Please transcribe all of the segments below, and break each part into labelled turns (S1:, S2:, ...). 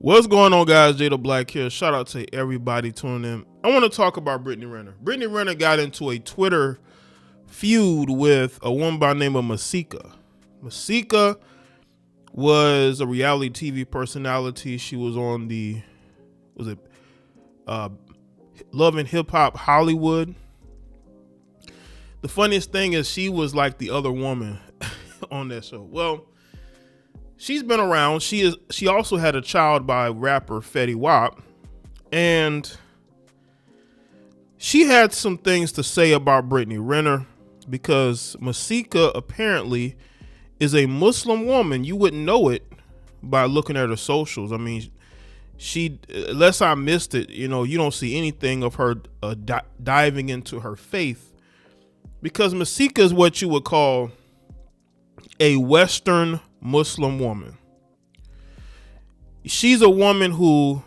S1: What's going on, guys? Jay the Black here. Shout out to everybody tuning in. I want to talk about Brittany Renner. Brittany Renner got into a Twitter feud with a woman by the name of Mika. Mika was a reality TV personality. She was on Love and Hip Hop Hollywood. The funniest thing is she was like the other woman on that show. Well, she's been around. She also had a child by rapper Fetty Wap, and she had some things to say about Brittany Renner because Mika apparently is a Muslim woman. You wouldn't know it by looking at her socials. I mean, she, unless I missed it, you don't see anything of her diving into her faith, because Mika is what you would call a Western Muslim woman. She's a woman who,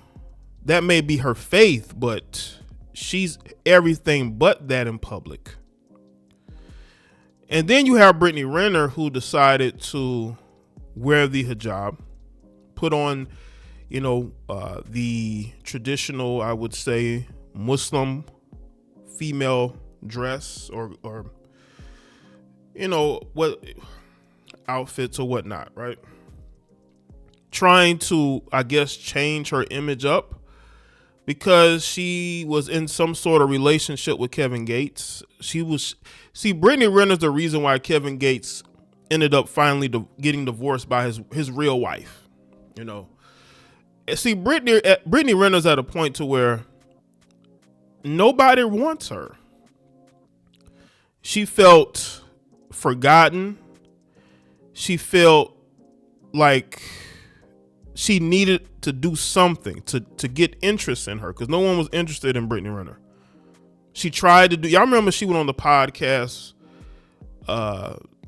S1: that may be her faith, but she's everything but that in public. And then you have Brittany Renner, who decided to wear the hijab, put on, the traditional, I would say, Muslim female dress or what outfits or whatnot, right? Trying to, I guess, change her image up because she was in some sort of relationship with Kevin Gates. Brittany Renner's the reason why Kevin Gates ended up finally getting divorced by his real wife. Brittany Renner's at a point to where nobody wants her. She felt forgotten. She felt like she needed to do something to get interest in her because no one was interested in Brittany Renner. She tried to do, y'all remember she went on the podcast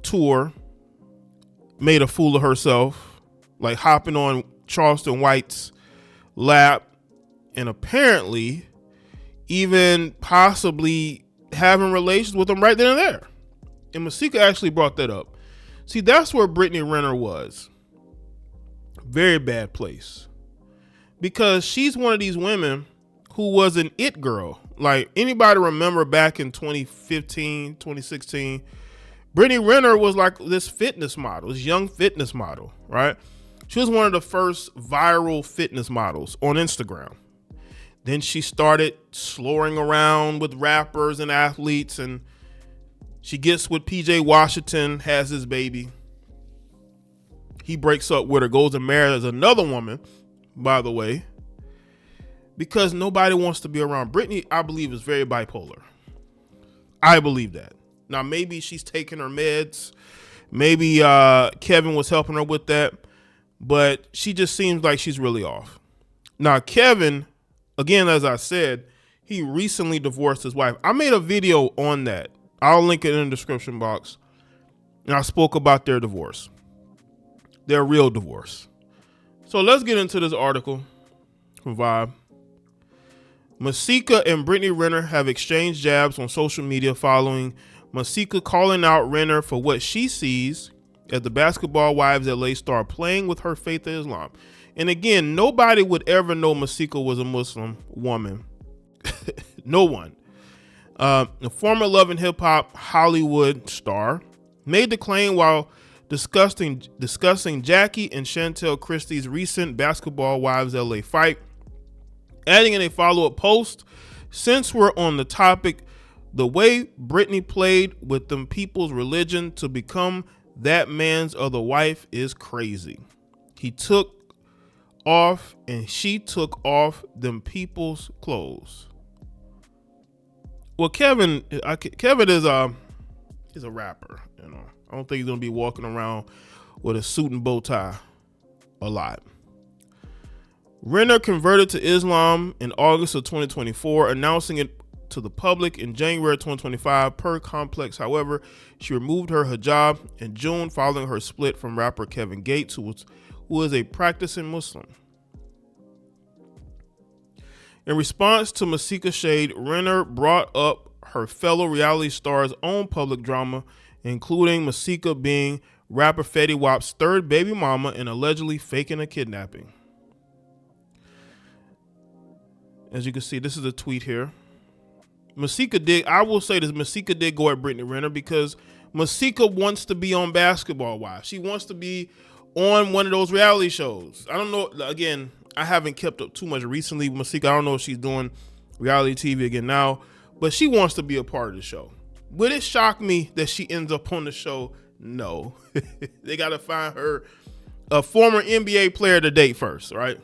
S1: tour, made a fool of herself, like hopping on Charleston White's lap, and apparently even possibly having relations with him right then and there. And Mika actually brought that up. See, that's where Brittany Renner was. Very bad place. Because she's one of these women who was an it girl. Like, anybody remember back in 2015, 2016, Brittany Renner was like this fitness model, this young fitness model, right? She was one of the first viral fitness models on Instagram. Then she started slurring around with rappers and athletes, and she gets with PJ Washington, has his baby. He breaks up with her, goes and marries another woman, by the way, because nobody wants to be around. Brittany, I believe, is very bipolar. I believe that. Now, maybe she's taking her meds. Maybe Kevin was helping her with that, but she just seems like she's really off. Now, Kevin, again, as I said, he recently divorced his wife. I made a video on that. I'll link it in the description box. And I spoke about their divorce. Their real divorce. So let's get into this article from Vibe. Mika and Brittany Renner have exchanged jabs on social media following Mika calling out Renner for what she sees as the Basketball Wives LA star playing with her faith in Islam. And again, nobody would ever know Mika was a Muslim woman. No one. The former Love and Hip Hop Hollywood star made the claim while discussing Jackie and Chantel Christie's recent Basketball Wives LA fight, adding in a follow-up post, "Since we're on the topic, the way Brittany played with them people's religion to become that man's other wife is crazy. He took off and she took off them people's clothes." Well, Kevin is a rapper. I don't think he's gonna be walking around with a suit and bow tie a lot. Renner converted to Islam in August of 2024, announcing it to the public in January 2025 per Complex. However, she removed her hijab in June following her split from rapper Kevin Gates, who is a practicing Muslim. In response to Mika shade, Renner brought up her fellow reality star's own public drama, including Mika being rapper Fetty Wap's third baby mama and allegedly faking a kidnapping. As you can see, this is a tweet here. I will say this, Mika did go at Brittany Renner because Mika wants to be on Basketball Wives. She wants to be on one of those reality shows. I don't know. Again, I haven't kept up too much recently with Mika. I don't know if she's doing reality TV again now, but she wants to be a part of the show. Would it shock me that she ends up on the show? No. They got to find her a former NBA player to date first, right?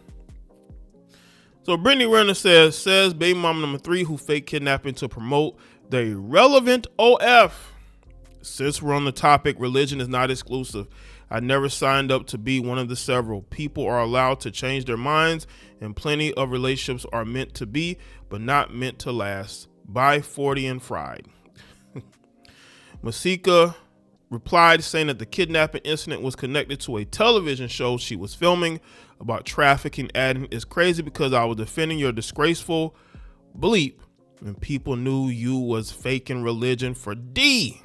S1: So Brittany Renner says baby mama number 3 who fake kidnapping to promote the irrelevant OF. Since we're on the topic, religion is not exclusive. I never signed up to be one of the several. People are allowed to change their minds, and plenty of relationships are meant to be, but not meant to last. By 40 and fried. Mika replied saying that the kidnapping incident was connected to a television show she was filming about trafficking, adding, "It's crazy because I was defending your disgraceful bleep and people knew you was faking religion for D."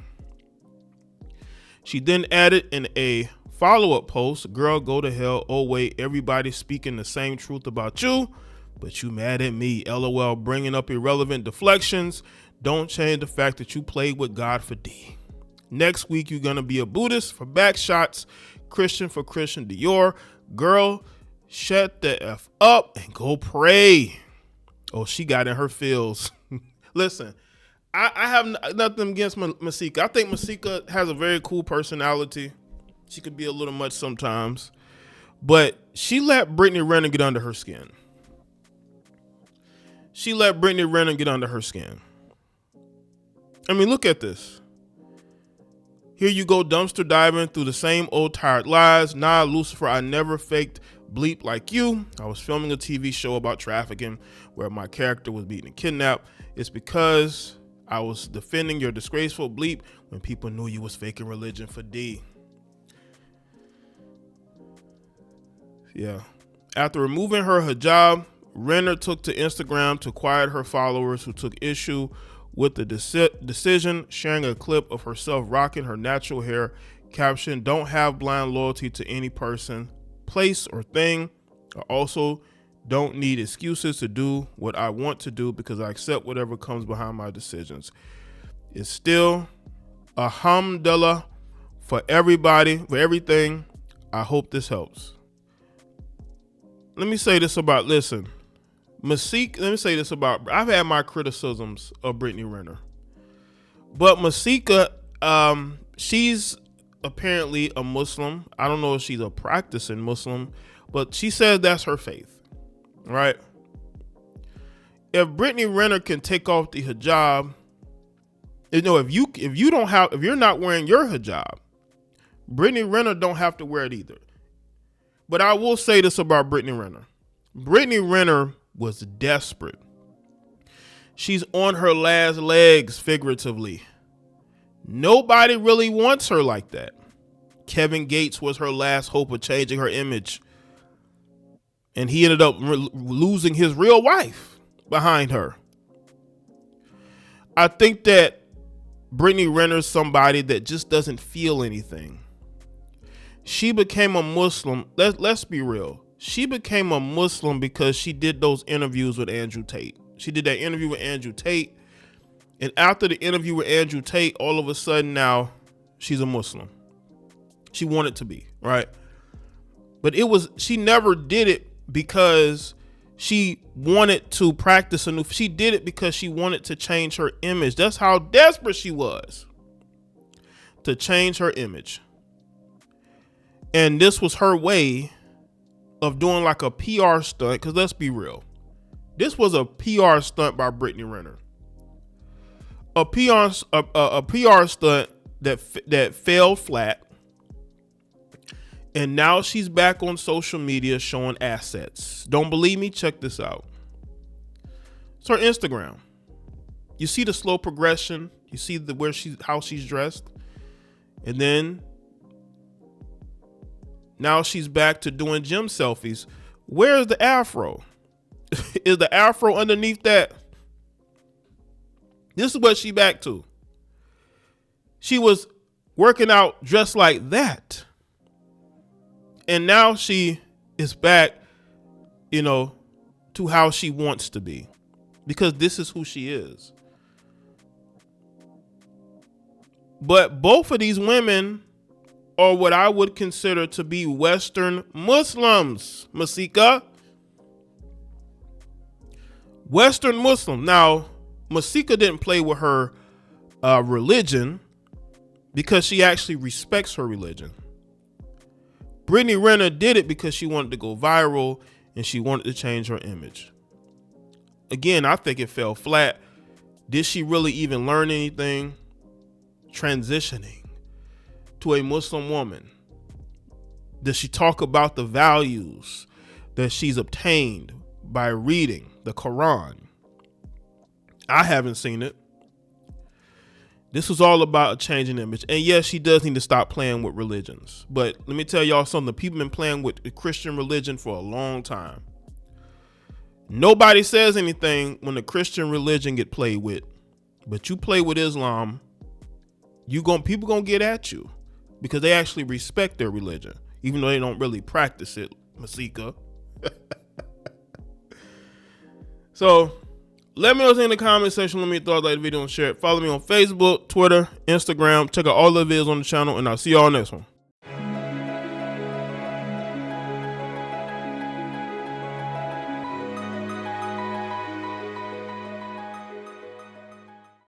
S1: She then added in a follow-up post, "Girl, go to hell. Oh wait, everybody's speaking the same truth about you, but you mad at me. LOL, bringing up irrelevant deflections. Don't change the fact that you played with God for D. Next week, you're going to be a Buddhist for back shots, Christian for Christian Dior. Girl, shut the F up and go pray." Oh, she got in her feels. Listen, I have nothing against Mika. I think Mika has a very cool personality. She could be a little much sometimes, but she let Brittany Renner get under her skin. I mean, look at this. Here you go dumpster diving through the same old tired lies. Nah, Lucifer, I never faked bleep like you. I was filming a TV show about trafficking where my character was beaten and kidnapped. It's because I was defending your disgraceful bleep when people knew you was faking religion for D. Yeah. After removing her hijab, Renner took to Instagram to quiet her followers who took issue with the decision, sharing a clip of herself rocking her natural hair, caption, "Don't have blind loyalty to any person, place, or thing. I also don't need excuses to do what I want to do because I accept whatever comes behind my decisions. It's still alhamdulillah for everybody, for everything. I hope this helps." Let me say this about, I've had my criticisms of Brittany Renner, but Mika, she's apparently a Muslim. I don't know if she's a practicing Muslim, but she says that's her faith, right? If Brittany Renner can take off the hijab, if you're not wearing your hijab, Brittany Renner don't have to wear it either. But I will say this about Brittany Renner. Brittany Renner was desperate. She's on her last legs, figuratively. Nobody really wants her like that. Kevin Gates was her last hope of changing her image. And he ended up losing his real wife behind her. I think that Brittany Renner's somebody that just doesn't feel anything. She became a Muslim. Let's be real. She became a Muslim because she did those interviews with Andrew Tate. She did that interview with Andrew Tate. And after the interview with Andrew Tate, all of a sudden now she's a Muslim. She wanted to be, right? But she never did it because she wanted to practice she did it because she wanted to change her image. That's how desperate she was to change her image. And this was her way of doing like a PR stunt, because let's be real. This was a PR stunt by Brittany Renner. A PR stunt that failed flat. And now she's back on social media showing assets. Don't believe me? Check this out. It's her Instagram. You see the slow progression. You see how she's dressed. And then now she's back to doing gym selfies. Where's the afro? Is the afro underneath that? This is what she back to. She was working out dressed like that. And now she is back, to how she wants to be. because this is who she is. But both of these women are what I would consider to be Western Muslims, Mika. Western Muslim. Now, Mika didn't play with her religion because she actually respects her religion. Brittany Renner did it because she wanted to go viral and she wanted to change her image. Again, I think it fell flat. Did she really even learn anything? Transitioning to a Muslim woman. Does she talk about the values that she's obtained by reading the Quran? I haven't seen it. This was all about a changing image. And yes, she does need to stop playing with religions. But let me tell y'all something. People have been playing with the Christian religion for a long time. Nobody says anything when the Christian religion get played with. But you play with Islam, people gonna get at you because they actually respect their religion, even though they don't really practice it, Mika. So let me know in the comment section. Let me know your thoughts, like the video and share it. Follow me on Facebook, Twitter, Instagram. Check out all the videos on the channel, and I'll see y'all next one.